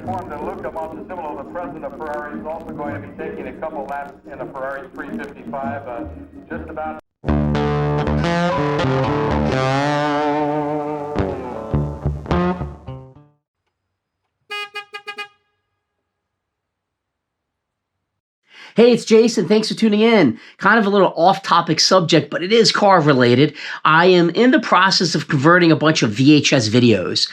informed that Luca Montesimolo, the president of Ferrari, is also going to be taking a couple laps in a Ferrari 355, just about. Hey, it's Jason. Thanks for tuning in. Kind of a little off-topic subject, but it is car-related. I am in the process of converting a bunch of VHS videos.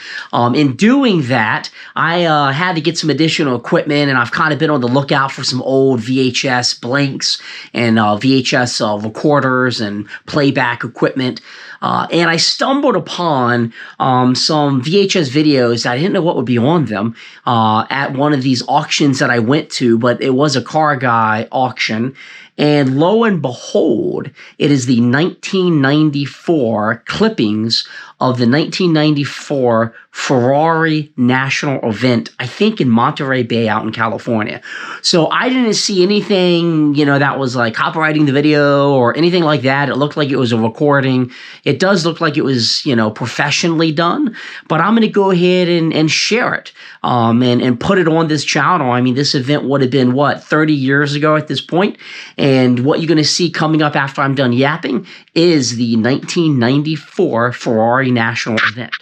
In doing that, I had to get some additional equipment, and I've kind of been on the lookout for some old VHS blanks and VHS recorders and playback equipment. And I stumbled upon some VHS videos. I didn't know what would be on them at one of these auctions that I went to, but it was a car guy auction. And lo and behold, it is the 1994 clippings of the 1994 Ferrari national event, I think in Monterey Bay out in California. So I didn't see anything, that was like copyrighting the video or anything like that. It looked like it was a recording. It does look like it was, professionally done, but I'm going to go ahead and share it and put it on this channel. I mean, this event would have been, 30 years ago at this point. And what you're going to see coming up after I'm done yapping is the 1994 Ferrari national event.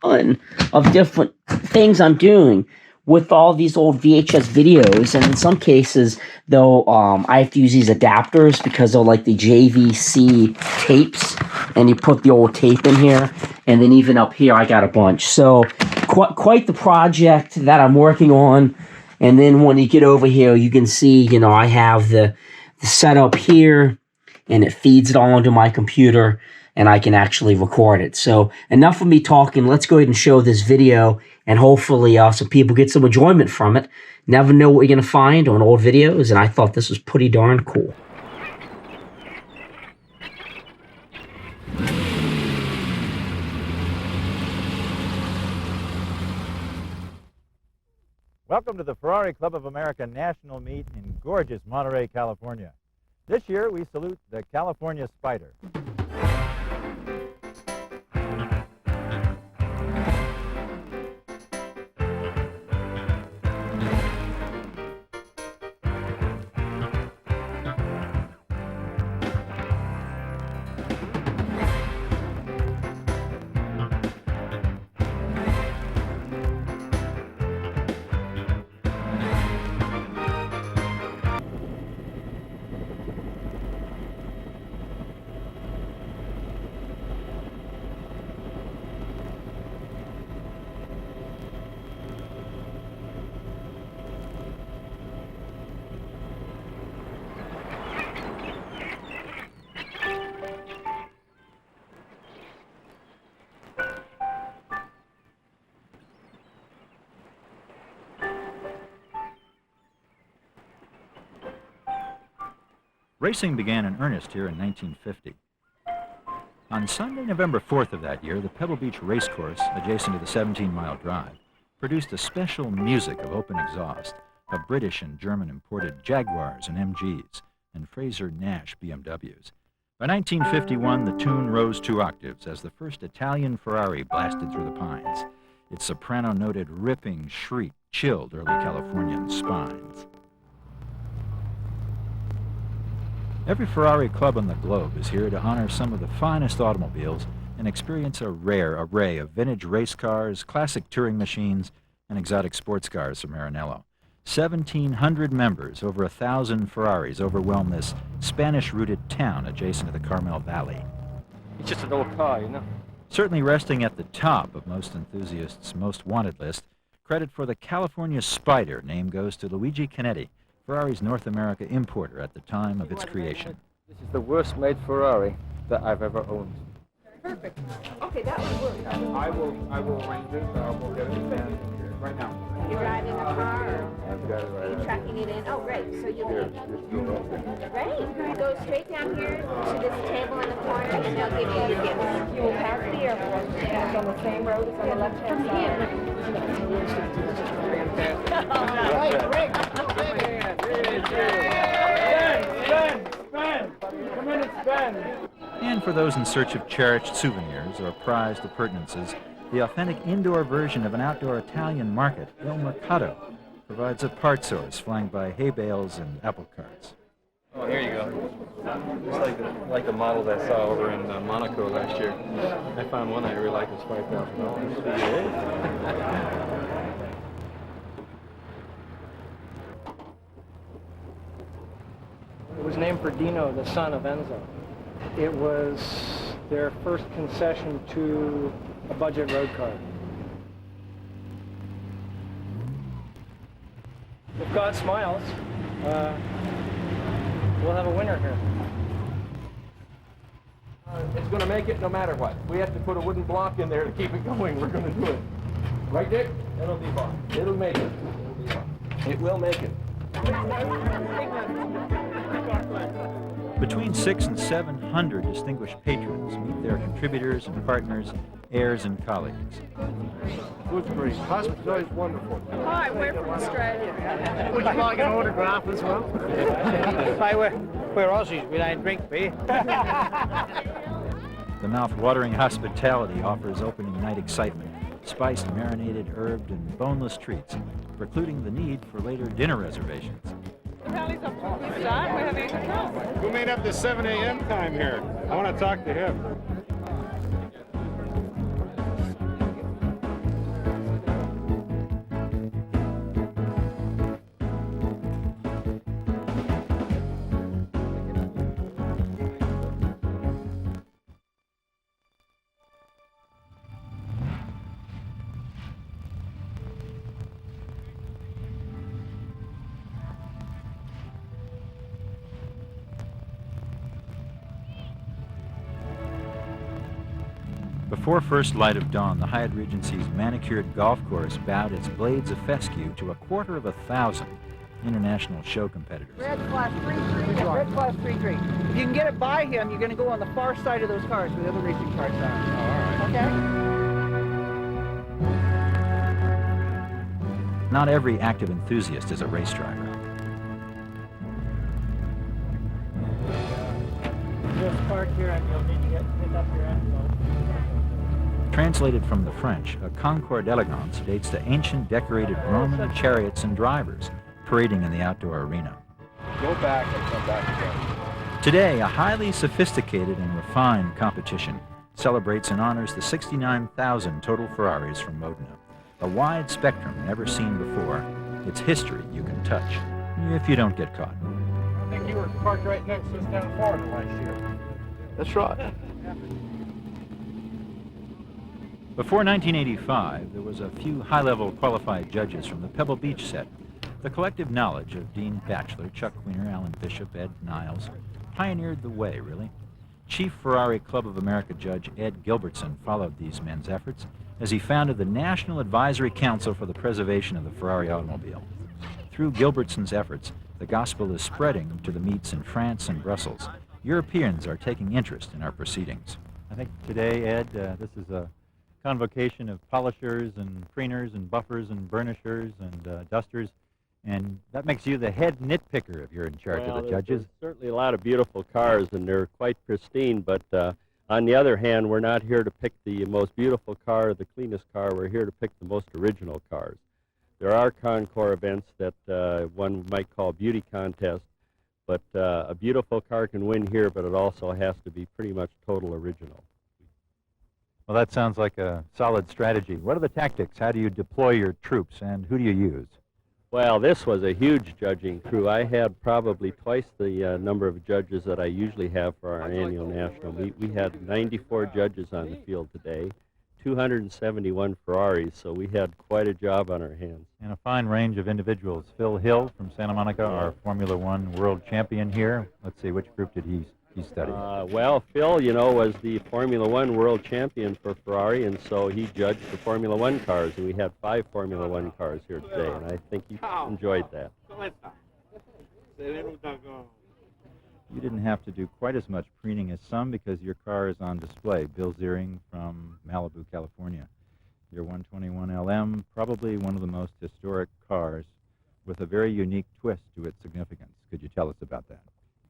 One of different things I'm doing with all these old VHS videos, and in some cases, though, I have to use these adapters because they're like the JVC tapes, and you put the old tape in here, and then even up here, I got a bunch. So, quite the project that I'm working on. And then when you get over here, you can see, I have the setup here, and it feeds it all onto my computer, and I can actually record it. So enough of me talking. Let's go ahead and show this video, and hopefully some people get some enjoyment from it. Never know what you're going to find on old videos, and I thought this was pretty darn cool. Welcome to the Ferrari Club of America National Meet in gorgeous Monterey, California. This year we salute the California Spyder. Racing began in earnest here in 1950. On Sunday, November 4th of that year, the Pebble Beach Racecourse, adjacent to the 17-mile drive, produced a special music of open exhaust of British and German imported Jaguars and MGs and Fraser Nash BMWs. By 1951, the tune rose 2 octaves as the first Italian Ferrari blasted through the pines. Its soprano-noted ripping shriek chilled early Californian spines. Every Ferrari club on the globe is here to honor some of the finest automobiles and experience a rare array of vintage race cars, classic touring machines, and exotic sports cars from Maranello. 1,700 members, over 1,000 Ferraris overwhelm this Spanish-rooted town adjacent to the Carmel Valley. It's just an old car, Certainly resting at the top of most enthusiasts' most wanted list, credit for the California Spyder name goes to Luigi Canetti, Ferrari's North America importer at the time of its creation. This is the worst made Ferrari that I've ever owned. Perfect. Okay, that would work. I will arrange it. We'll get it right now. You're driving the car or I've got it right you're now. tracking it in? Oh, great. So you'll Here, be just great. You go straight down here to this table in the corner and they'll give you your gifts. You will pass the airport. It's on the same road as on the left-hand side. Fantastic. Great. Spend. Come in and spend. And for those in search of cherished souvenirs or prized appurtenances, The authentic indoor version of an outdoor Italian market, Il Mercato, provides a part source flanked by hay bales and apple carts. Oh, here you go. It's like the models I saw over in Monaco last year. I found one I really like. It's $5,000. It was named for Dino, the son of Enzo. It was their first concession to a budget road car. If God smiles, we'll have a winner here. It's going to make it no matter what. We have to put a wooden block in there to keep it going. We're going to do it. Right, Dick? It'll be fine. It'll make it. It'll be fine. It will make it. Between 600 and 700 distinguished patrons meet their contributors and partners, heirs and colleagues. Food's great. Hospitality is wonderful. Hi, we're from Australia. Would you like an autograph as well? Hey, we're Aussies. We don't drink beer. The mouth-watering hospitality offers opening night excitement, spiced, marinated, herbed, and boneless treats, precluding the need for later dinner reservations. The rally's up to a good start. We're having a good time. Who made up the 7 a.m. time here? I want to talk to him. Before first light of dawn, the Hyatt Regency's manicured golf course bowed its blades of fescue to 250,000 international show competitors. Red class 3-3. Red class 3-3. If you can get it by him, you're going to go on the far side of those cars where the other racing cars are. All right. Okay? Not every active enthusiast is a race driver. Just park here and you'll need to pick up your envelope. Translated from the French, a Concorde Elegance dates to ancient decorated Roman chariots and drivers parading in the outdoor arena. Go back and come back again. Today, a highly sophisticated and refined competition celebrates and honors the 69,000 total Ferraris from Modena. A wide spectrum never seen before. It's history you can touch, if you don't get caught. I think you were parked right next to us down in Florida last year. That's right. Before 1985, there was a few high-level qualified judges from the Pebble Beach set. The collective knowledge of Dean Batchelor, Chuck Wiener, Alan Bishop, Ed Niles pioneered the way, really. Chief Ferrari Club of America judge Ed Gilbertson followed these men's efforts as he founded the National Advisory Council for the Preservation of the Ferrari Automobile. Through Gilbertson's efforts, the gospel is spreading to the meets in France and Brussels. Europeans are taking interest in our proceedings. I think today, Ed, this is a convocation of polishers and preeners and buffers and burnishers and dusters, and that makes you the head nitpicker if you're in charge of the judges. There's certainly a lot of beautiful cars, and they're quite pristine, but on the other hand, we're not here to pick the most beautiful car or the cleanest car. We're here to pick the most original cars. There are Concours events that one might call beauty contests, but a beautiful car can win here, but it also has to be pretty much total original. Well, that sounds like a solid strategy. What are the tactics? How do you deploy your troops, and who do you use? Well, this was a huge judging crew. I had probably twice the number of judges that I usually have for our annual national meet. We had 94 judges on the field today, 271 Ferraris, so we had quite a job on our hands. And a fine range of individuals. Phil Hill from Santa Monica, our Formula One world champion here. Let's see, which group did he study? Well, Phil, you know, was the Formula One world champion for Ferrari, and so he judged the Formula One cars, and we had 5 Formula One cars here today, and I think he enjoyed that. You didn't have to do quite as much preening as some because your car is on display. Bill Ziering from Malibu, California. Your 121 LM, probably one of the most historic cars with a very unique twist to its significance. Could you tell us about that?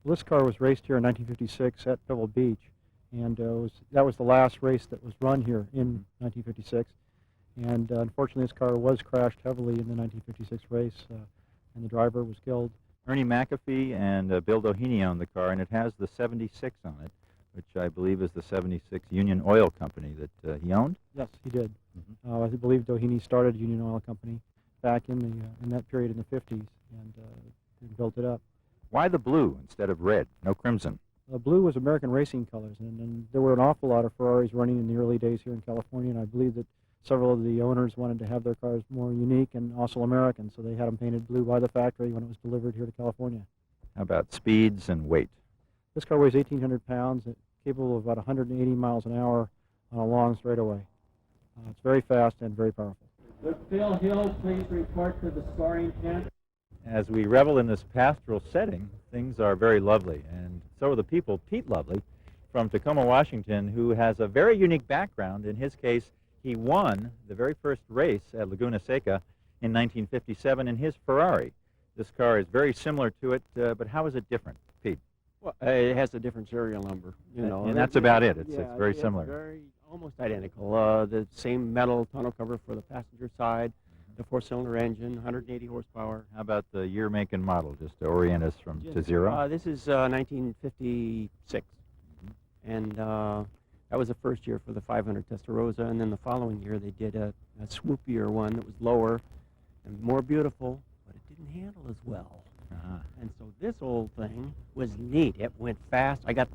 Well, this car was raced here in 1956 at Pebble Beach, and that was the last race that was run here in 1956. And unfortunately, this car was crashed heavily in the 1956 race, and the driver was killed. Ernie McAfee and Bill Doheny owned the car, and it has the 76 on it, which I believe is the 76 Union Oil Company that he owned? Yes, he did. I believe Doheny started Union Oil Company back in that period in the 50s and built it up. Why the blue instead of red, no crimson? Blue was American racing colors, and there were an awful lot of Ferraris running in the early days here in California, and I believe that several of the owners wanted to have their cars more unique and also American, so they had them painted blue by the factory when it was delivered here to California. How about speeds and weight? This car weighs 1,800 pounds, it's capable of about 180 miles an hour on a long straightaway. It's very fast and very powerful. Would Phil Hill please report to the scoring tent? As we revel in this pastoral setting, things are very lovely, and so are the people. Pete Lovely from Tacoma, Washington, who has a very unique background. In his case, he won the very first race at Laguna Seca in 1957 in his Ferrari. This car is very similar to it, but how is it different, Pete? Well, it has a different serial number, you know. And that's about it. It's very it's similar. Almost identical. The same metal tonneau cover for the passenger side, the four-cylinder engine, 180 horsepower. How about the year, make, and model, just to orient us to zero? This is 1956, and that was the first year for the 500 Testarossa, and then the following year they did a swoopier one that was lower and more beautiful, but it didn't handle as well. And so this old thing was neat. It went fast. I got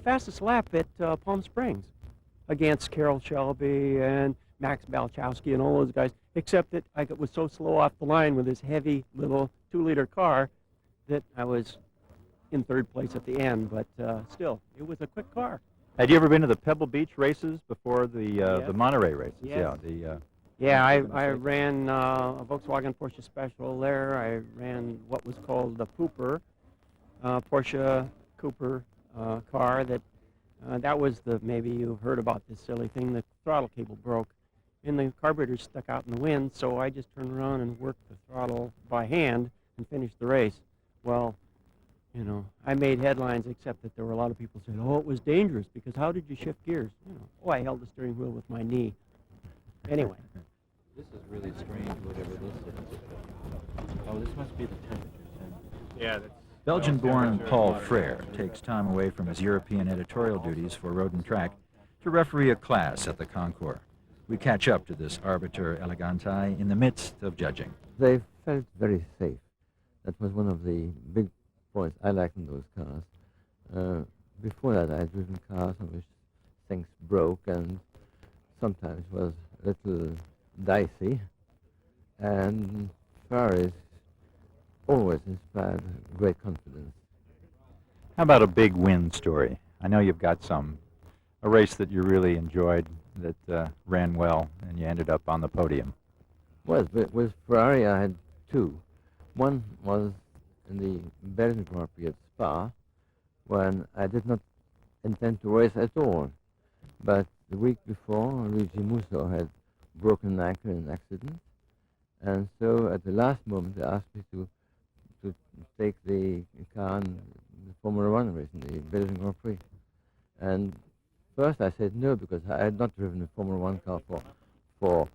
fastest lap at Palm Springs against Carroll Shelby and Max Balchowski and all those guys, except that I was so slow off the line with this heavy little 2-liter car that I was in third place at the end, but still, it was a quick car. Had you ever been to the Pebble Beach races before the Monterey races? Yes. Yeah, I ran a Volkswagen Porsche Special there. I ran what was called the Pooper, Porsche Cooper car. That was maybe you've heard about this silly thing, the throttle cable broke and the carburetor stuck out in the wind, so I just turned around and worked the throttle by hand and finished the race. Well, you know, I made headlines, except that there were a lot of people saying, oh, it was dangerous, because how did you shift gears? You know, oh, I held the steering wheel with my knee. Anyway. This is really strange, whatever this is. Oh, this must be the temperature. Yeah, that's... Belgian-born Paul Frere takes time away from his European editorial duties for Road and Track to referee a class at the Concours. We catch up to this arbiter elegante in the midst of judging. They felt very safe. That was one of the big points I liked in those cars. Before that, I had driven cars on which things broke and sometimes was a little dicey. And Ferraris always inspired great confidence. How about a big win story? I know you've got some. A race that you really enjoyed, that ran well, and you ended up on the podium. Well, with Ferrari I had two. One was in the Belgian Grand Prix at Spa, when I did not intend to race at all. But the week before, Luigi Musso had broken an ankle in an accident, and so at the last moment they asked me to take the car in the Formula One race in the Belgian Grand Prix. And first I said no, because I had not driven a Formula One car for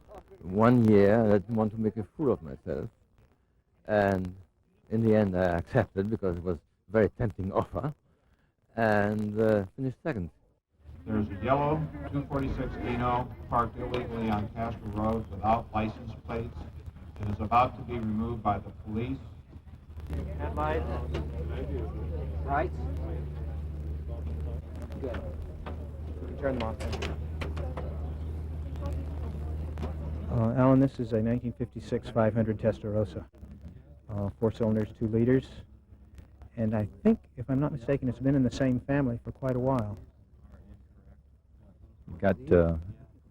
1 year, and I didn't want to make a fool of myself. And in the end I accepted, because it was a very tempting offer, and finished second. There's a yellow 246 Dino parked illegally on Castro Road without license plates. It is about to be removed by the police. Headlights. Right. Good. You can turn them off. Alan, this is a 1956 500 Testarossa. 4 cylinders, 2 liters. And I think, if I'm not mistaken, it's been in the same family for quite a while. You've got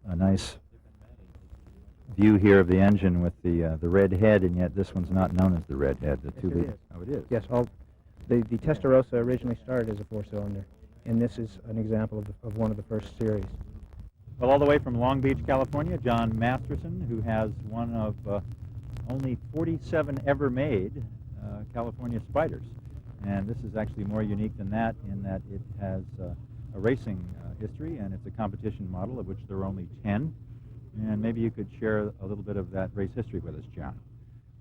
a nice view here of the engine with the red head, and yet this one's not known as the red head, the 2 liter. Oh, it is? Yes, the Testarossa originally started as a 4-cylinder, and this is an example of one of the first series. Well, all the way from Long Beach, California, John Masterson, who has one of only 47 ever made California Spyders. And this is actually more unique than that, in that it has a racing history, and it's a competition model of which there are only 10. And maybe you could share a little bit of that race history with us, John.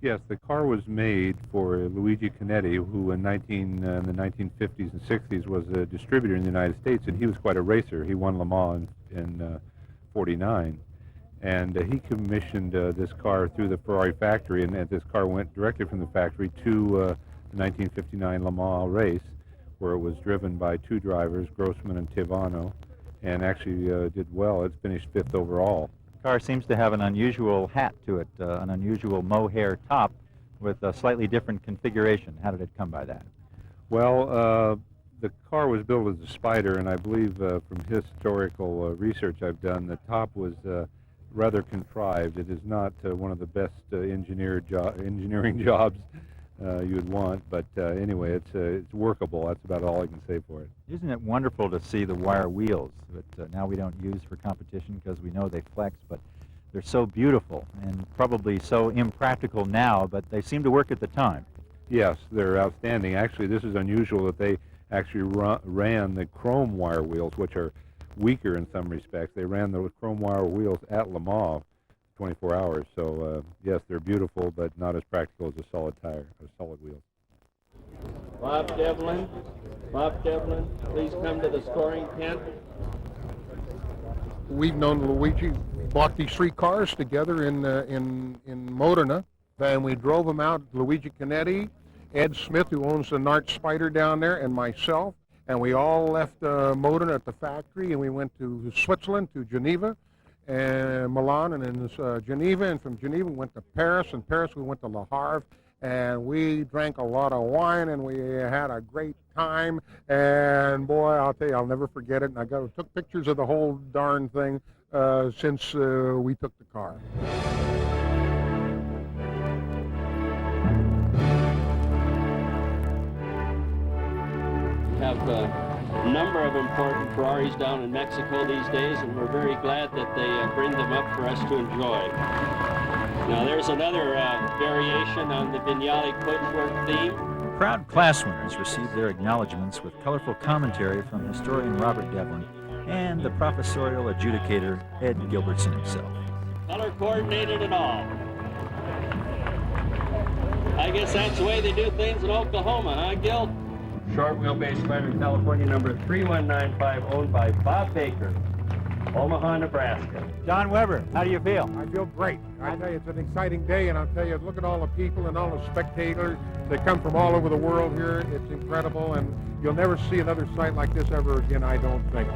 Yes, the car was made for Luigi Canetti, who in the 1950s and 60s was a distributor in the United States, and he was quite a racer. He won Le Mans in 49, and he commissioned this car through the Ferrari factory, and this car went directly from the factory to the 1959 Le Mans race, where it was driven by two drivers, Grossman and Tivano, and actually did well. It finished 5th overall. The car seems to have an unusual hat to it, an unusual mohair top with a slightly different configuration. How did it come by that? Well, the car was built as a Spyder, and I believe from historical research I've done, the top was rather contrived. It is not one of the best engineering jobs you'd want, but anyway, it's workable. That's about all I can say for it. Isn't it wonderful to see the wire wheels that now we don't use for competition because we know they flex, but they're so beautiful and probably so impractical now, but they seem to work at the time. Yes, they're outstanding. Actually, this is unusual that they actually ran the chrome wire wheels, which are weaker in some respects. They ran the chrome wire wheels at Le Mans 24 hours. So, yes, they're beautiful, but not as practical as a solid tire, a solid wheel. Bob Devlin, please come to the scoring tent. We've known Luigi, bought these three cars together in Modena, and we drove them out, Luigi Canetti, Ed Smith, who owns the Nart Spyder down there, and myself, and we all left Modena at the factory, and we went to Switzerland, to Geneva, and Milan, and then Geneva, and from Geneva we went to Paris, and Paris we went to Le Havre, and we drank a lot of wine, and we had a great time, and boy, I'll tell you, I'll never forget it, and I took pictures of the whole darn thing since we took the car. We have a number of important Ferraris down in Mexico these days, and we're very glad that they bring them up for us to enjoy. Now there's another variation on the Vignale coachwork theme. Proud class winners received their acknowledgments with colorful commentary from historian Robert Devlin and the professorial adjudicator Ed Gilbertson himself. Color coordinated and all. I guess that's the way they do things in Oklahoma, huh, Gil? Short wheelbase Spyder, California, number 3195, owned by Bob Baker, Omaha, Nebraska. John Weber, how do you feel? I feel great. I tell you, it's an exciting day, and I'll tell you, look at all the people and all the spectators that come from all over the world here. It's incredible, and you'll never see another sight like this ever again, I don't think.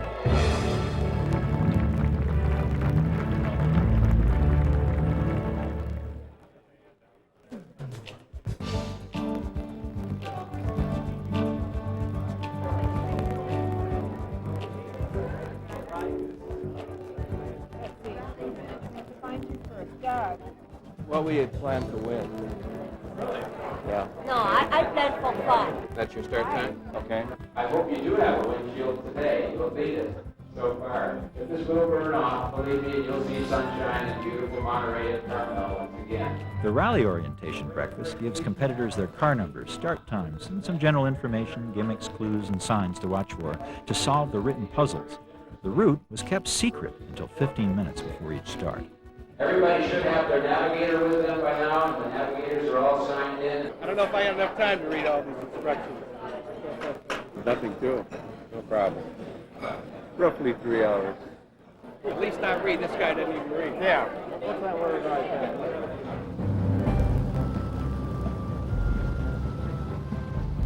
Well, we had planned to win. Yeah. No, I played for fun. That's your start time? Okay. I hope you do have a windshield today. You'll beat it so far. If this will burn off, believe me, you'll see sunshine and beautiful Monterey at Carmel once again. The rally orientation breakfast gives competitors their car numbers, start times, and some general information, gimmicks, clues, and signs to watch for to solve the written puzzles. The route was kept secret until 15 minutes before each start. Everybody should have their navigator with them by now. The navigators are all signed in. I don't know if I have enough time to read all these instructions. Nothing to it. No problem. Roughly 3 hours. At least not read. This guy didn't even read. Yeah. What's that word right there?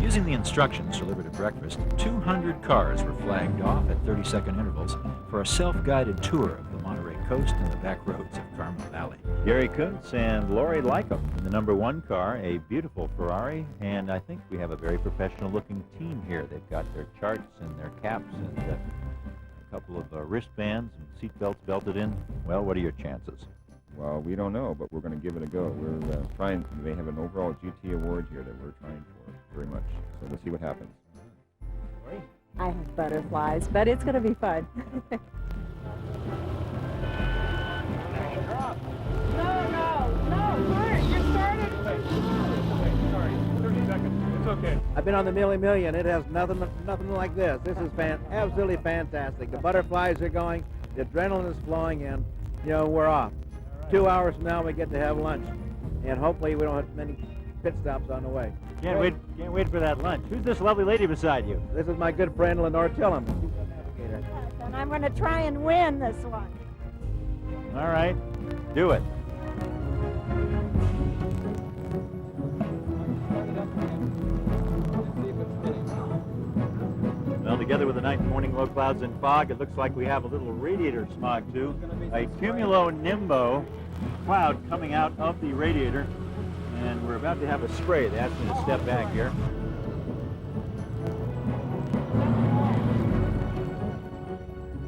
Using the instructions delivered at breakfast, 200 cars were flagged off at 30-second intervals for a self-guided tour of the Monterey coast and the back roads of Carmel Valley. Gary Kuntz and Lori Lycum in the number 1 car, a beautiful Ferrari, and I think we have a very professional-looking team here. They've got their charts and their caps and a couple of wristbands and seat belts belted in. Well, what are your chances? Well, we don't know, but we're going to give it a go. We're trying. They have an overall GT award here that we're trying for very much. So let's see what happens. I have butterflies, but it's going to be fun. No, Bert, you started. Sorry, 30 seconds. It's okay. I've been on the Milli Million. It has nothing like this. This is absolutely fantastic. The butterflies are going, the adrenaline is flowing, and we're off. 2 hours from now we get to have lunch, and hopefully we don't have many pit stops on the way. Can't wait for that lunch. Who's this lovely lady beside you? This is my good friend Lenore Tillum. Yes, and I'm going to try and win this one. All right, do it. Well, together with the night and morning low clouds and fog, it looks like we have a little radiator smog too. A cumulonimbo cloud coming out of the radiator, and we're about to have a spray. They asked me to step back here.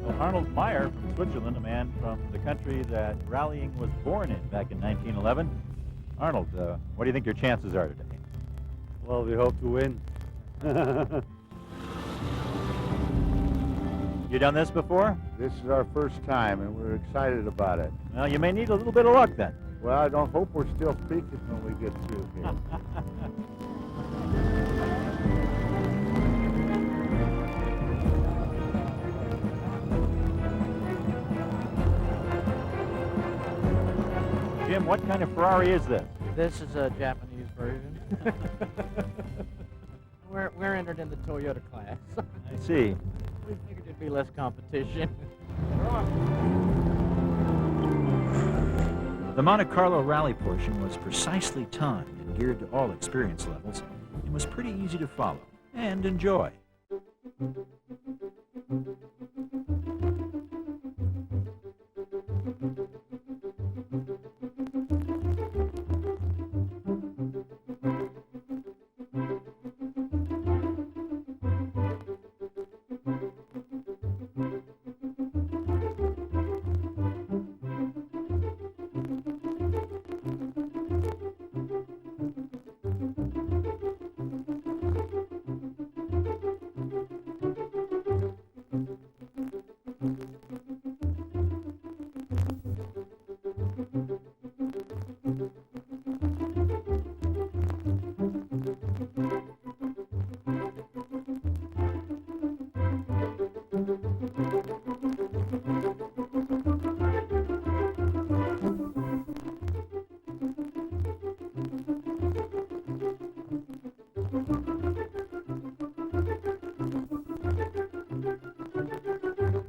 Well, Arnold Meyer from Switzerland, a man from the country that rallying was born in back in 1911. Arnold, what do you think your chances are today? Well, we hope to win. You done this before? This is our first time, and we're excited about it. Well, you may need a little bit of luck then. Well, I don't hope we're still peaking when we get through here. Jim, what kind of Ferrari is this? This is a Japanese version. We're entered in the Toyota class. I see. We figured there'd be less competition. The Monte Carlo rally portion was precisely timed and geared to all experience levels and was pretty easy to follow and enjoy.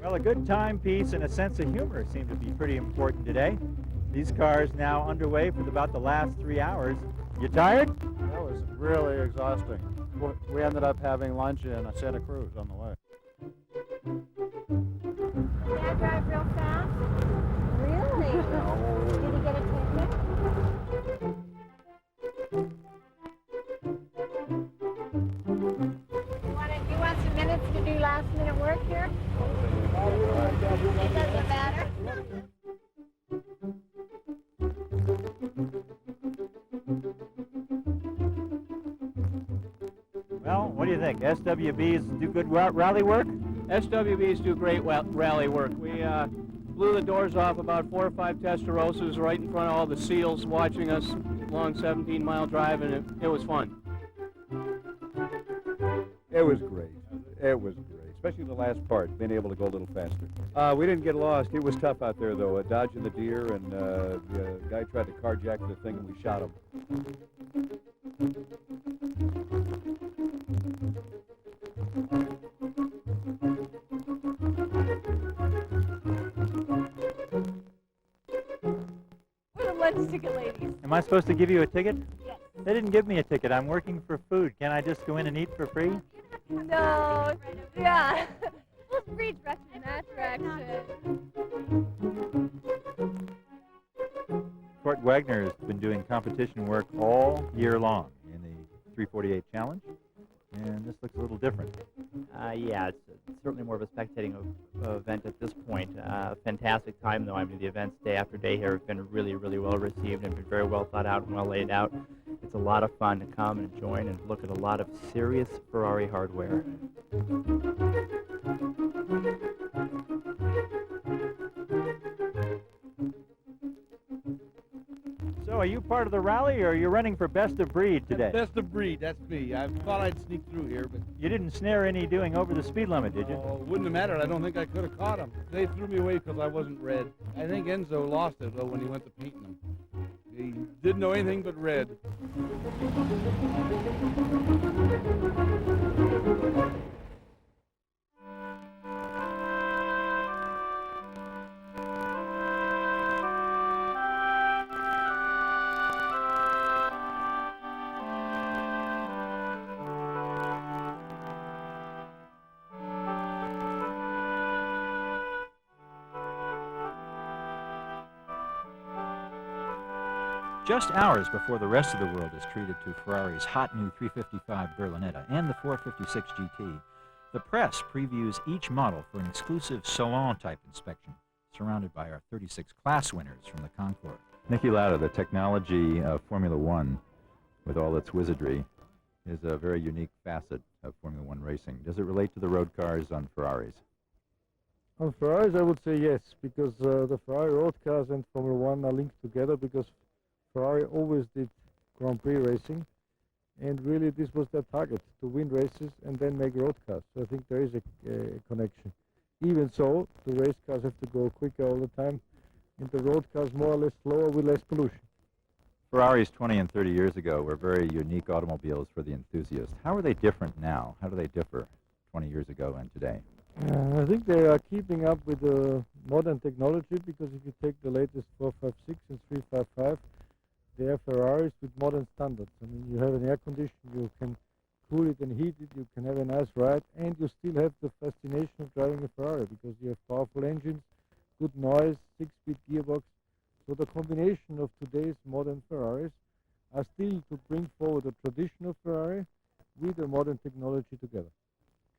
Well, a good timepiece and a sense of humor seem to be pretty important today. These cars now underway for about the last 3 hours. You tired? That was really exhausting. We ended up having lunch in Santa Cruz on the way. Did I drive real fast? Really? Did he get a ticket? You want some minutes to do last minute work here? It doesn't matter. Well, what do you think? SWBs do good rally work? SWBs do great rally work. We blew the doors off about 4 or 5 Testarossas right in front of all the SEALs watching us long 17-mile drive, and it was fun. It was great. It was great, especially the last part, being able to go a little faster. We didn't get lost. It was tough out there, though, dodging the deer, and the guy tried to carjack the thing, and we shot him. We're the lunch ticket ladies. Am I supposed to give you a ticket? Yes. They didn't give me a ticket. I'm working for food. Can I just go in and eat for free? No. Yeah. Let's reach in that direction. Kurt Wagner has been doing competition work all year long in the 348 Challenge, and this looks a little different. Yeah, it's certainly more of a spectating event at this point. Fantastic time, though. I mean, the events day after day here have been really, really well received and been very well thought out and well laid out. It's a lot of fun to come and join and look at a lot of serious Ferrari hardware. So are you part of the rally, or are you running for best of breed today? Best of breed, that's me. I thought I'd sneak through here, but... You didn't snare any doing over the speed limit, did you? Oh, wouldn't have mattered. I don't think I could have caught him. They threw me away because I wasn't red. I think Enzo lost it, though, when he went to painting them. He didn't know anything but red. Just hours before the rest of the world is treated to Ferrari's hot new 355 Berlinetta and the 456 GT, the press previews each model for an exclusive salon-type inspection, surrounded by our 36 class winners from the concours. Niki Lauda, the technology of Formula One, with all its wizardry, is a very unique facet of Formula One racing. Does it relate to the road cars on Ferraris? On Ferraris, I would say yes, because the Ferrari road cars and Formula One are linked together, because Ferrari always did Grand Prix racing, and really this was their target, to win races and then make road cars. So I think there is a connection. Even so, the race cars have to go quicker all the time, and the road cars more or less slower with less pollution. Ferraris 20 and 30 years ago were very unique automobiles for the enthusiast. How are they different now? How do they differ 20 years ago and today? I think they are keeping up with the modern technology, because if you take the latest 456 and 355, they are Ferraris with modern standards. I mean, you have an air conditioner, you can cool it and heat it, you can have a nice ride, and you still have the fascination of driving a Ferrari, because you have powerful engines, good noise, 6-speed gearbox. So the combination of today's modern Ferraris are still to bring forward the traditional Ferrari with the modern technology together.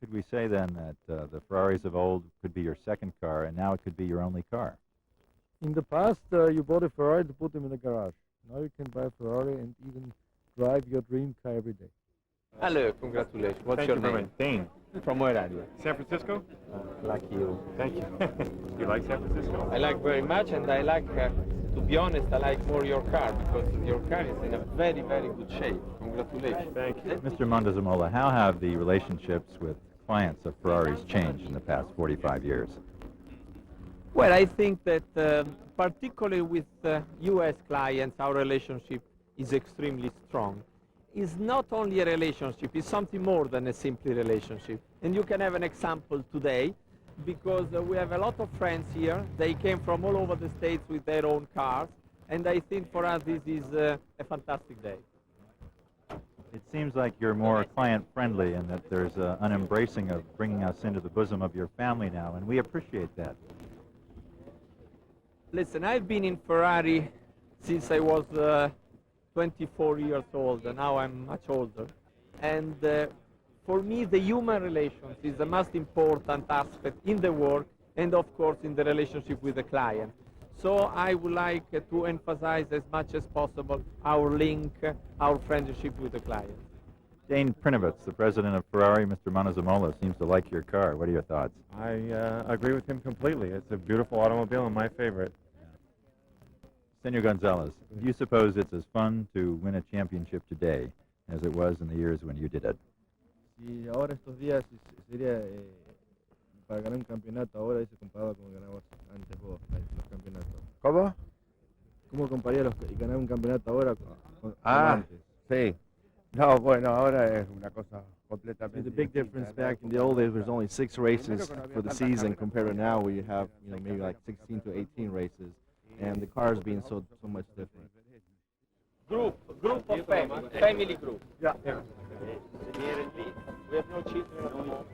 Could we say then that the Ferraris of old could be your second car, and now it could be your only car? In the past, you bought a Ferrari to put them in the garage. Now you can buy a Ferrari and even drive your dream car every day. Hello, congratulations. What's Thank your you very name? much. Dane. From where are you? San Francisco? Like you. Thank you. You like San Francisco? I like very much, and I like, to be honest, I like more your car, because your car is in a very, very good shape. Congratulations. Thank you. Mr. Montezumola, how have the relationships with clients of Ferraris changed in the past 45 years? Well, I think that particularly with U.S. clients, our relationship is extremely strong. It's not only a relationship, it's something more than a simple relationship. And you can have an example today, because we have a lot of friends here. They came from all over the States with their own cars, and I think for us this is a fantastic day. It seems like you're more client-friendly, and that there's an embracing of bringing us into the bosom of your family now, and we appreciate that. Listen, I've been in Ferrari since I was 24 years old, and now I'm much older. And for me, the human relations is the most important aspect in the work, and of course in the relationship with the client. So I would like to emphasize as much as possible our link, our friendship with the client. Dane Prinovitz, the president of Ferrari, Mr. Montezumola, seems to like your car. What are your thoughts? I agree with him completely. It's a beautiful automobile and my favorite. Senor Gonzalez, do you suppose it's as fun to win a championship today as it was in the years when you did it? Si ahora estos días sería para ganar un campeonato ahora y se comparaba como ganamos antes vos los campeonatos. ¿Cómo? ¿Cómo compararía ganar un campeonato ahora con antes? Sí. No, bueno, ahora es una cosa completamente. The big difference back in the old days was only 6 races for the season compared to now where you have maybe like 16 to 18 races, and the cars being so much different. Group of family group. Yeah. We have no children at home.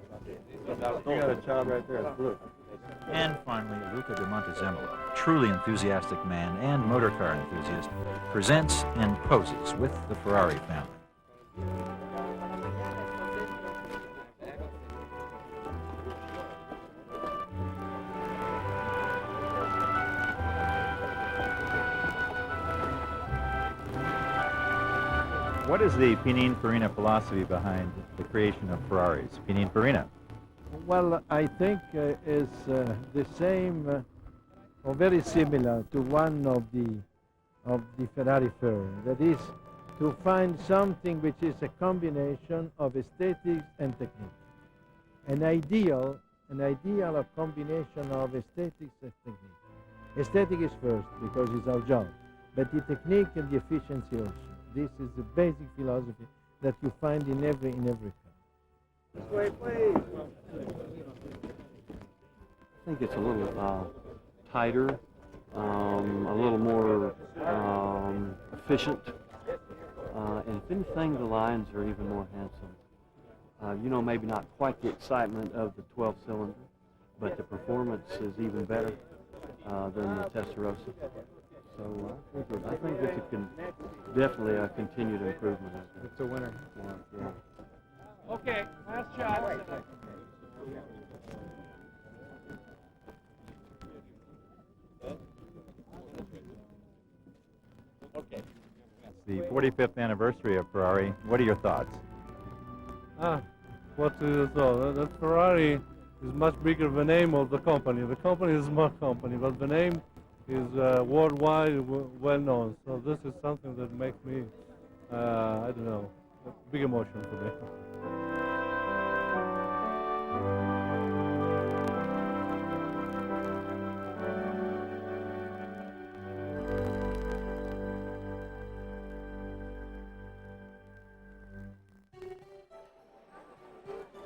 You got a child right there. It's blue. And finally, Luca de Montezumola, truly enthusiastic man and motorcar enthusiast, presents and poses with the Ferrari family. What is the Pininfarina philosophy behind the creation of Ferraris? Pininfarina. Well, I think it's the same or very similar to one of the of the Ferrari Ferrari. That is, to find something which is a combination of aesthetics and technique. An ideal of combination of aesthetics and technique. Aesthetic is first because it's our job, but the technique and the efficiency also. This is the basic philosophy that you find in every car. This way, please. I think it's a little tighter, a little more efficient, and if anything, the lines are even more handsome. You know, maybe not quite the excitement of the 12-cylinder, but the performance is even better than the Testarossa. So I think it's definitely a continued improvement. It's a winner. Yeah. Okay, last shot. Okay. It's the 45th anniversary of Ferrari. What are your thoughts? What is your thought? That Ferrari is much bigger of a name of the company. The company is my company, but the name is worldwide well known. So this is something that makes me, I don't know, a big emotion for me.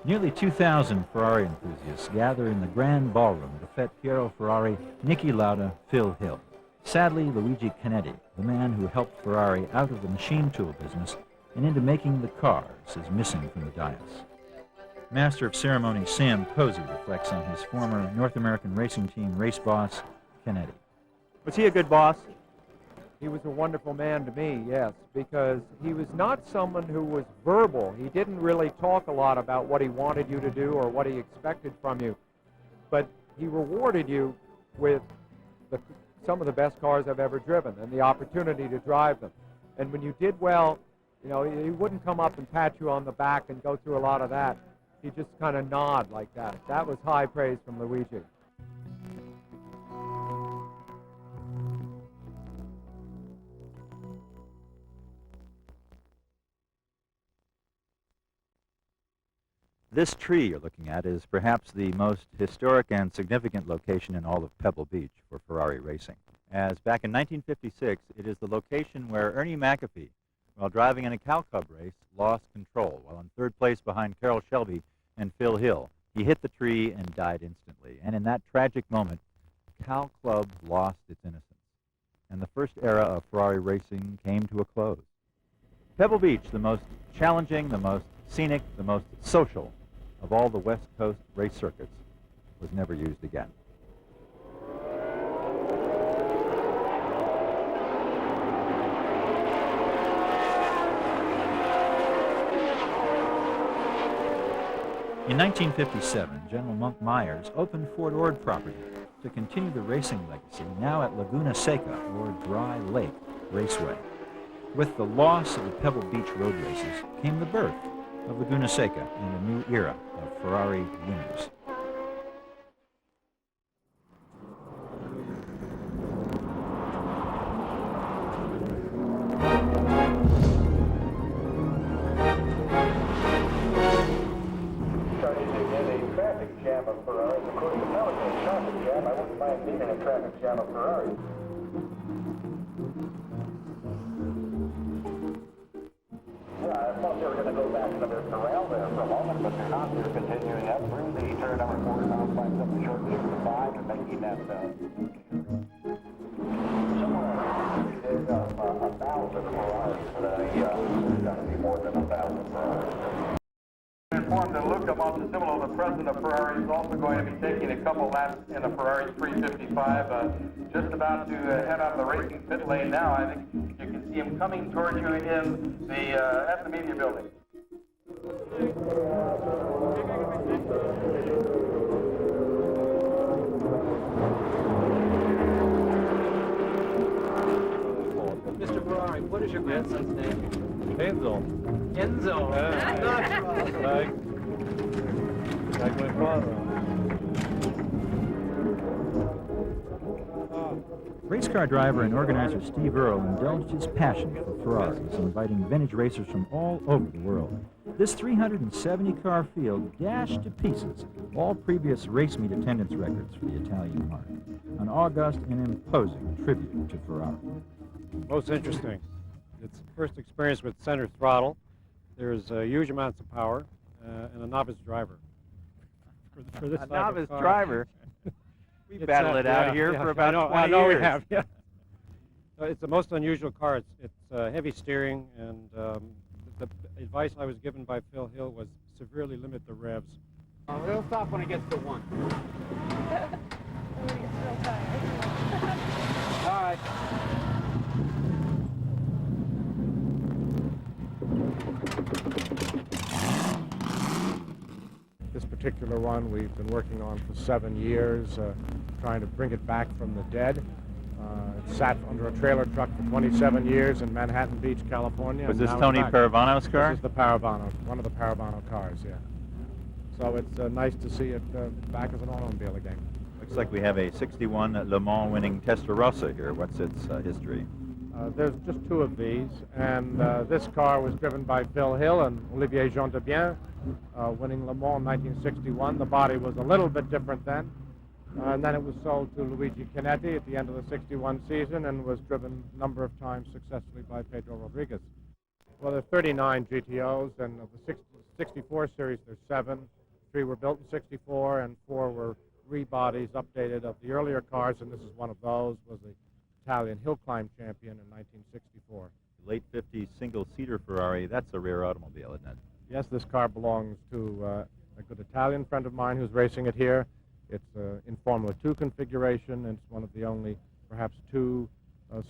Nearly 2,000 Ferrari enthusiasts gather in the grand ballroom to fet Piero Ferrari, Niki Lauda, Phil Hill. Sadly, Luigi Canetti, the man who helped Ferrari out of the machine tool business and into making the cars, is missing from the dais. Master of Ceremonies Sam Posey reflects on his former North American racing team race boss, Canetti. Was he a good boss? He was a wonderful man to me, yes, because he was not someone who was verbal. He didn't really talk a lot about what he wanted you to do or what he expected from you, but he rewarded you with some of the best cars I've ever driven and the opportunity to drive them. And when you did well, you know, he wouldn't come up and pat you on the back and go through a lot of that. He'd just kind of nod like that. That was high praise from Luigi. This tree you're looking at is perhaps the most historic and significant location in all of Pebble Beach for Ferrari racing, as back in 1956, it is the location where Ernie McAfee, while driving in a Cal Club race, lost control while in third place behind Carroll Shelby and Phil Hill. He hit the tree and died instantly, and in that tragic moment, Cal Club lost its innocence, and the first era of Ferrari racing came to a close. Pebble Beach, the most challenging, the most scenic, the most social of all the West Coast race circuits, was never used again. In 1957, General Monk Myers opened Fort Ord property to continue the racing legacy now at Laguna Seca, or Dry Lake, Raceway. With the loss of the Pebble Beach road races came the birth of Laguna Seca and a new era of Ferrari winners. Starting to get a traffic jam of Ferraris. Of course, if that was a traffic jam, I wouldn't mind being in a traffic jam of Ferraris. Yeah, I thought they were going to go back to their corral there for a moment, but they're not. They're continuing up through the turn number 4 southside up the short distance to 5 and making that somewhere around a 1,000 Ferraris. There's got to be more than 1,000 Ferraris. Informed that Luca Montezemolo, the president of Ferrari, is also going to be taking a couple laps in a Ferrari 355. Just about to head out of the racing pit lane now. I think you can see him coming towards you in the at the media building. Mr. Ferrari, what is your grandson's name? Enzo. Enzo. Like my father. Race car driver and organizer Steve Earle indulged his passion for Ferraris, inviting vintage racers from all over the world. This 370-car field dashed to pieces all previous race meet attendance records for the Italian marque. An august and imposing tribute to Ferrari. Most interesting. It's first experience with center throttle. There's huge amounts of power and a novice driver. For this A type novice of car. driver? We It's, battled it out here for about 20 I know years. we have, yeah. It's the most unusual car. It's heavy steering, and the advice I was given by Phil Hill was severely limit the revs. It'll stop when it gets to 1. All right. This particular one we've been working on for 7 years, trying to bring it back from the dead. It sat under a trailer truck for 27 years in Manhattan Beach, California. Was and this now it's Tony back. Paravano's car? This is the Paravano, one of the Paravano cars, yeah. So it's nice to see it back as an automobile again. Looks like we have a 61 Le Mans winning Testarossa here. What's its history? There's just 2 of these, and this car was driven by Phil Hill and Olivier Jean de Bien, winning Le Mans in 1961. The body was a little bit different then, and then it was sold to Luigi Canetti at the end of the 61 season and was driven a number of times successfully by Pedro Rodriguez. Well, there are 39 GTOs, and of the 64 series, there's 7. 3 were built in 64, and 4 were rebodies updated of the earlier cars, and this is one of those, was the Italian hill climb champion in 1964. Late 50s single-seater Ferrari. That's a rare automobile, isn't it? Yes, this car belongs to a good Italian friend of mine who's racing it here. It's in Formula 2 configuration, and it's one of the only, perhaps 2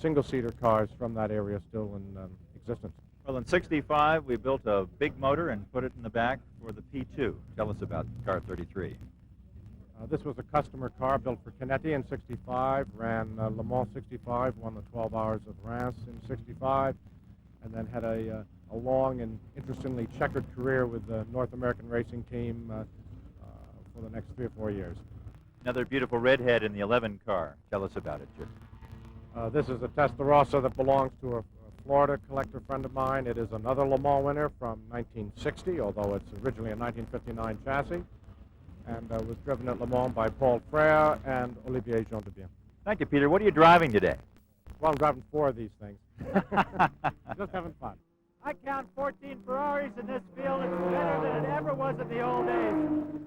single-seater cars from that area still in existence. Well, in 65, we built a big motor and put it in the back for the P2. Tell us about car 33. This was a customer car built for Canetti in 65, ran Le Mans 65, won the 12 Hours of Reims in 65, and then had a long and interestingly checkered career with the North American racing team for the next 3 or 4 years. Another beautiful redhead in the 11 car. Tell us about it, Jim. This is a Testarossa that belongs to a Florida collector friend of mine. It is another Le Mans winner from 1960, although it's originally a 1959 chassis, and was driven at Le Mans by Paul Frère and Olivier Jean de Bien. Thank you, Peter. What are you driving today? Well, I'm driving 4 of these things. Just having fun. I count 14 Ferraris in this field. It's better than it ever was in the old days.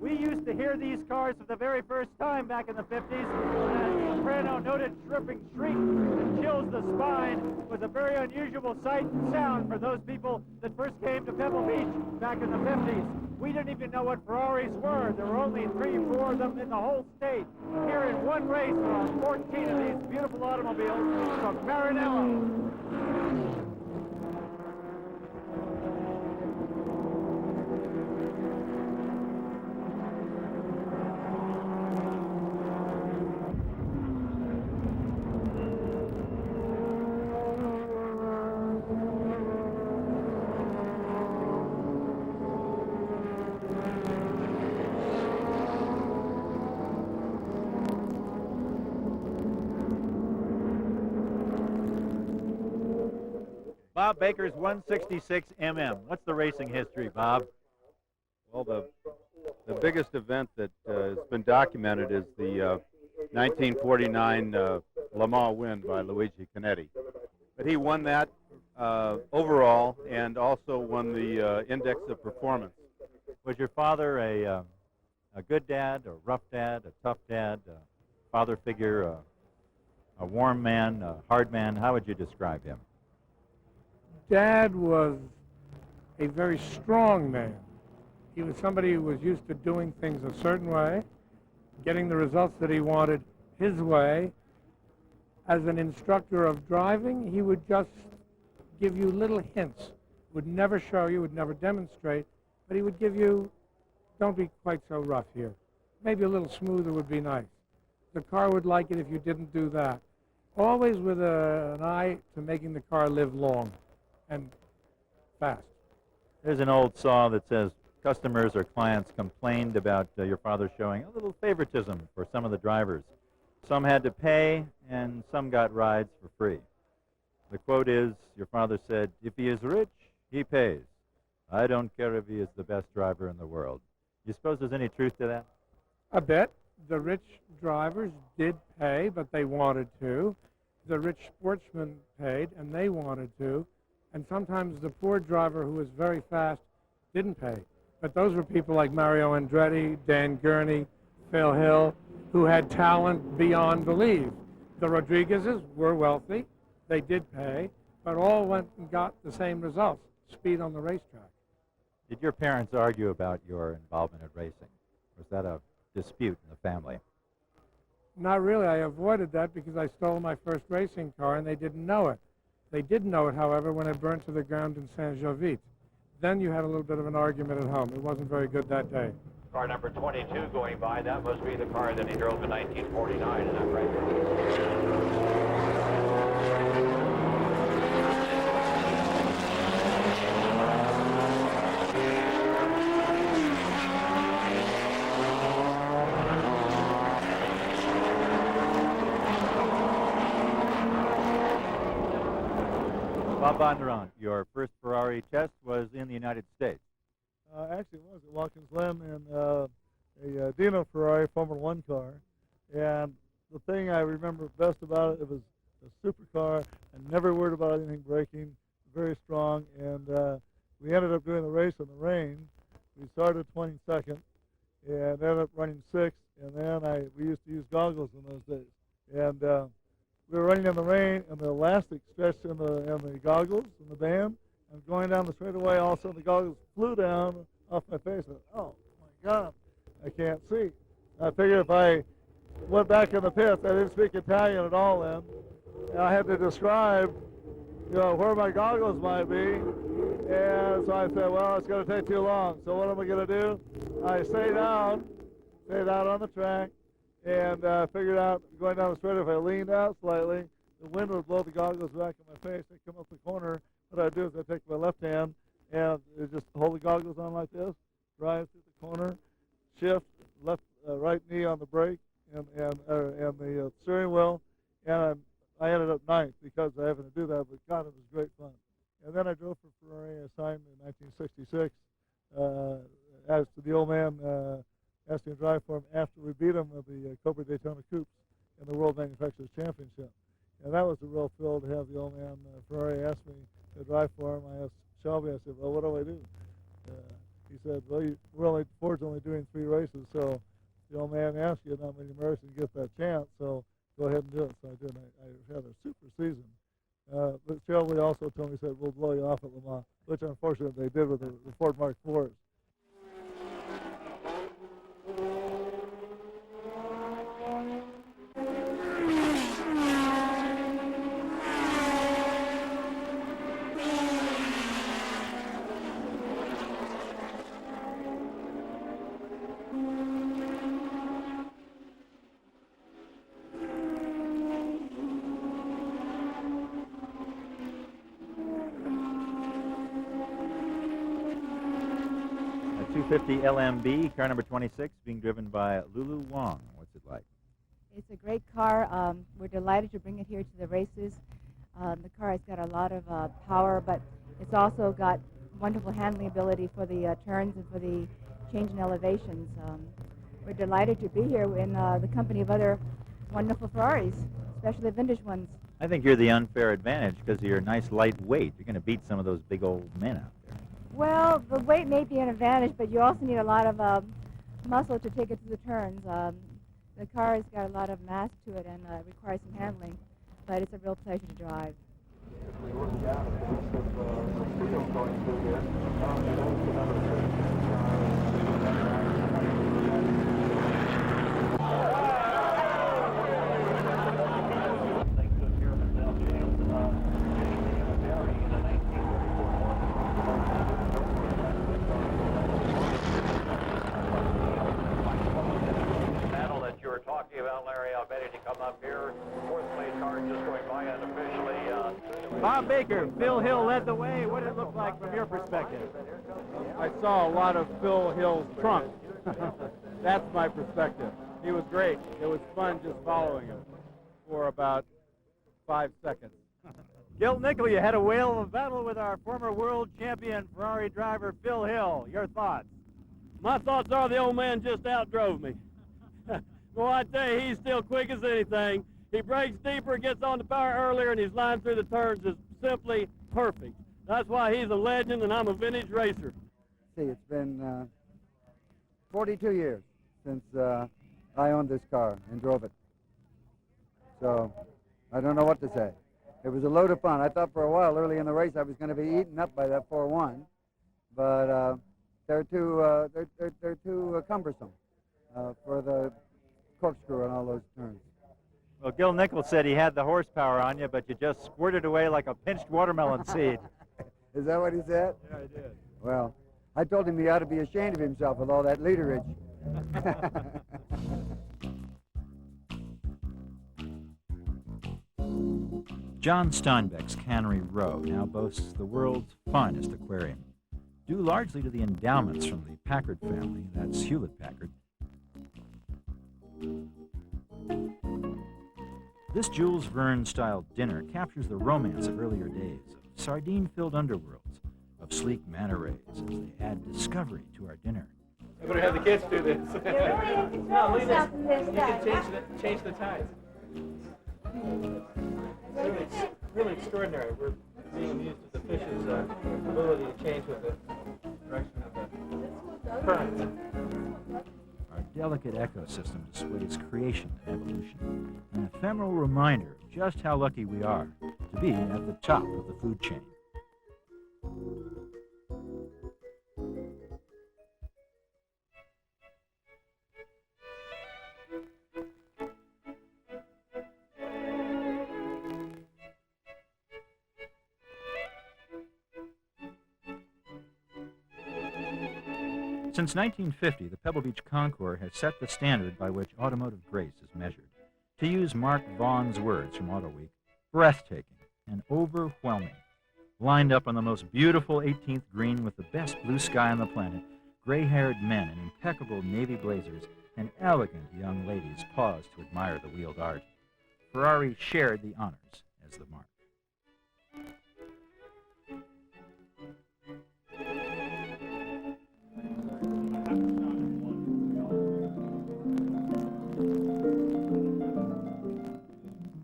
We used to hear these cars for the very first time back in the 50s. That soprano noted shrimping shriek that chills the spine was a very unusual sight and sound for those people that first came to Pebble Beach back in the 50s. We didn't even know what Ferraris were. There were only 3 or 4 of them in the whole state. Here in one race, there are 14 of these beautiful automobiles from Maranello. Bob Baker's 166 mm. What's the racing history, Bob? Well, the biggest event that has been documented is the 1949 Le Mans win by Luigi Canetti. But he won that overall and also won the Index of Performance. Was your father a good dad, a rough dad, a tough dad, a father figure, a warm man, a hard man? How would you describe him? Dad was a very strong man. He was somebody who was used to doing things a certain way, getting the results that he wanted his way. As an instructor of driving, he would just give you little hints, would never show you, would never demonstrate, but he would give you, don't be quite so rough here. Maybe a little smoother would be nice. The car would like it if you didn't do that. Always with an eye to making the car live long and fast. There's an old saw that says customers or clients complained about your father showing a little favoritism for some of the drivers. Some had to pay, and some got rides for free. The quote is, your father said, "If he is rich, he pays. I don't care if he is the best driver in the world." You suppose there's any truth to that? A bit. The rich drivers did pay, but they wanted to. The rich sportsmen paid, and they wanted to. And sometimes the poor driver who was very fast didn't pay. But those were people like Mario Andretti, Dan Gurney, Phil Hill, who had talent beyond belief. The Rodriguezes were wealthy. They did pay, but all went and got the same results, speed on the racetrack. Did your parents argue about your involvement in racing? Was that a dispute in the family? Not really. I avoided that because I stole my first racing car and they didn't know it. They did know it, however, when it burned to the ground in Saint-Jovite. Then you had a little bit of an argument at home. It wasn't very good that day. Car number 22 going by, that must be the car that he drove in 1949, is that right? Bob Bondurant, your first Ferrari test was in the United States. Actually, it was at Watkins Glen in a Dino Ferrari Formula One car. And the thing I remember best about it, it was a supercar. I never worried about anything breaking, very strong. And we ended up doing the race in the rain. We started 22nd and ended up running 6th. And then we used to use goggles in those days. And we were running in the rain, and the elastic stretched in the goggles and the band. And going down the straightaway, all of a sudden the goggles flew down off my face. And, oh my God, I can't see. I figured if I went back in the pits, I didn't speak Italian at all then, and I had to describe, where my goggles might be. And so I said, well, it's going to take too long. So what am I going to do? I stayed out on the track, and figured out going down the straight, if I leaned out slightly, the wind would blow the goggles back in my face. I'd come up the corner. What I'd do is I'd take my left hand and just hold the goggles on like this, drive through the corner, shift, left, right knee on the brake and the steering wheel, and I ended up 9th because I happened to do that, but God, it was great fun. And then I drove for Ferrari. I signed in 1966 as to the old man asked me to drive for him after we beat him with the Cobra Daytona Coupes in the World Manufacturers Championship. And that was a real thrill to have the old man Ferrari ask me to drive for him. I asked Shelby, I said, well, what do I do? He said, well, Ford's only doing 3 races, so the old man asked you, not many Americans get that chance, so go ahead and do it. So I did, and I had a super season. But Shelby also told me, he said, we'll blow you off at Le Mans, which unfortunately they did with the Ford Mark IVs. A 250 LMB, car number 26, being driven by Lulu Wong. What's it like? It's a great car. We're delighted to bring it here to the races. The car has got a lot of power, but it's also got wonderful handling ability for the turns and for the change in elevations. We're delighted to be here in the company of other wonderful Ferraris, especially vintage ones. I think you're the unfair advantage because of your nice light weight. You're going to beat some of those big old men out there. Well, the weight may be an advantage, but you also need a lot of muscle to take it to the turns. The car has got a lot of mass to it and requires some handling, but it's a real pleasure to drive. Talking about Larry, I'll bet to come up here. 4th place car just going by unofficially. Bob Baker, Phil Hill led the way. What did it look like from your perspective? I saw a lot of Phil Hill's trunk. That's my perspective. He was great. It was fun just following him for about 5 seconds. Gil Nickel, you had a whale of a battle with our former world champion Ferrari driver Phil Hill. Your thoughts? My thoughts are the old man just outdrove me. Well, I tell you, he's still quick as anything. He brakes deeper, gets on the power earlier, and his line through the turns is simply perfect. That's why he's a legend, and I'm a vintage racer. See, it's been 42 years since I owned this car and drove it. So I don't know what to say. It was a load of fun. I thought for a while early in the race I was going to be eaten up by that 4-1, but they're too cumbersome for the corkscrew and all those turns. Well, Gil Nichols said he had the horsepower on you, but you just squirted away like a pinched watermelon seed. Is that what he said? Yeah, I did. Well, I told him he ought to be ashamed of himself with all that leaderage. John Steinbeck's Cannery Row now boasts the world's finest aquarium, due largely to the endowments from the Packard family, that's Hewlett-Packard. This Jules Verne-style dinner captures the romance of earlier days, of sardine-filled underworlds, of sleek manta rays as they add discovery to our dinner. I better have the kids do this. No, leave this. You can change the tides. It's really extraordinary. We're being amused at the fish's ability to change with the direction of the current. Our delicate ecosystem displays creation and evolution, an ephemeral reminder of just how lucky we are to be at the top of the food chain. Since 1950, the Pebble Beach Concours has set the standard by which automotive grace is measured. To use Mark Vaughan's words from Auto Week, breathtaking and overwhelming. Lined up on the most beautiful 18th green with the best blue sky on the planet, gray-haired men in impeccable navy blazers and elegant young ladies pause to admire the wheeled art. Ferrari shared the honors as the marque.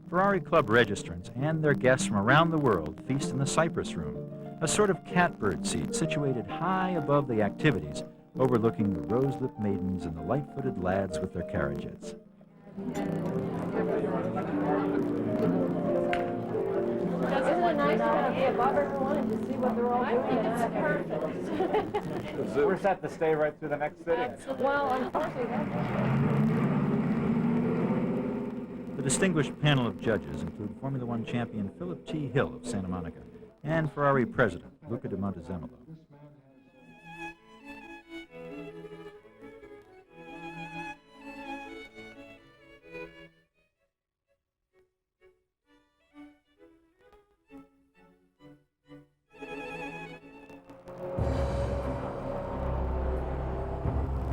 Ferrari Club registrants and their guests from around the world feast in the Cypress Room, a sort of catbird seat situated high above the activities, overlooking the rose-lipped maidens and the light-footed lads with their carriages. Isn't it nice to kind of be above everyone and to see what they're all doing? I think it's perfect. We're set to stay right through the next sitting. Well, unfortunately, The distinguished panel of judges include Formula One champion Philip T. Hill of Santa Monica and Ferrari president Luca de Montezemolo.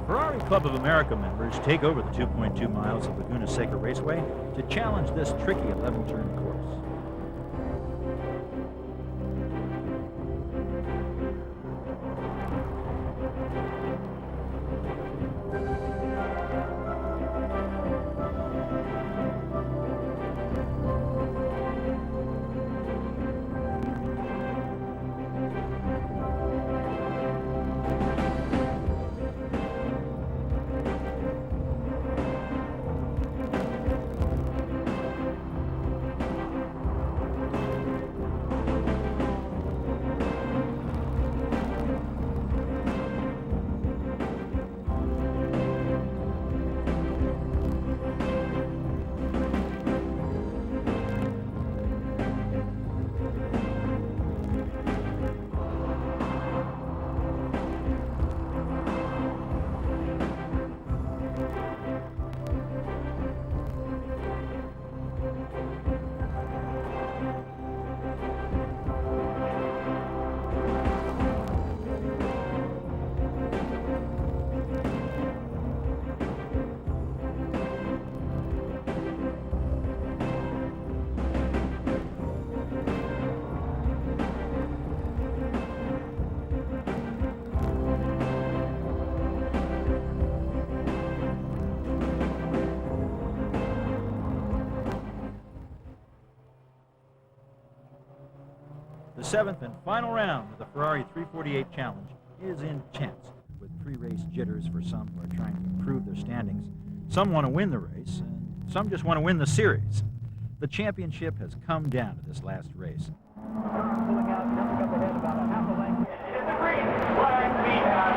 Ferrari Club of America members take over the 2.2 miles of Laguna Seca Raceway to challenge this tricky 11-turn course. seventh and final round of the Ferrari 348 Challenge is intense, with pre-race jitters for some who are trying to improve their standings. Some want to win the race, and some just want to win the series. The championship has come down to this last race. Pulling out, jumping up ahead about a half a length. In the green, flag behind.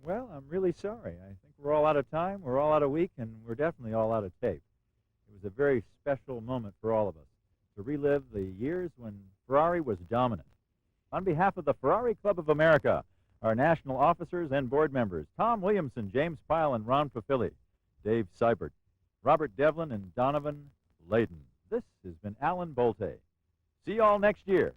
Well, I'm really sorry. I think we're all out of time, we're all out of week, and we're definitely all out of tape. It was a very special moment for all of us to relive the years when Ferrari was dominant. On behalf of the Ferrari Club of America, our national officers and board members, Tom Williamson, James Pyle, and Ron Pafili, Dave Seibert, Robert Devlin, and Donovan Layden. This has been Alan Bolte. See you all next year.